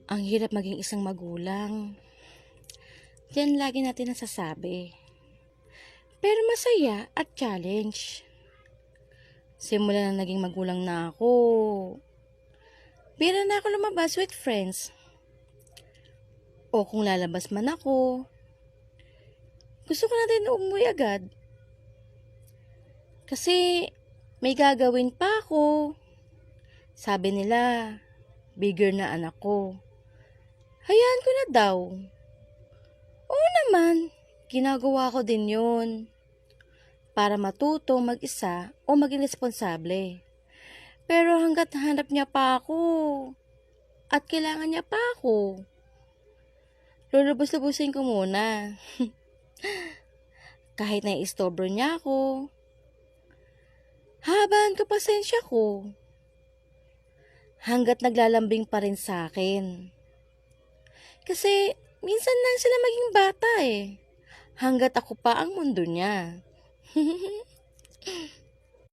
Ang hirap maging isang magulang. Yan lagi natin nasasabi. Pero masaya at challenge. Simula na naging magulang na ako, bira na ako lumabas with friends. O kung lalabas man ako, gusto ko na din umuwi agad. Kasi may gagawin pa ako. Sabi nila, bigger na anak ko. Hayaan ko na daw. Oo naman, ginagawa ko din yun. Para matuto mag-isa o maging responsable. Pero hanggat hanap niya pa ako, at kailangan niya pa ako, lulubos-lubusin ko muna. Kahit nai-istobro niya ako, habaan ko pasensya ko. Hanggat naglalambing pa rin sa akin. Kasi minsan lang sila maging bata eh. Hanggat ako pa ang mundo niya.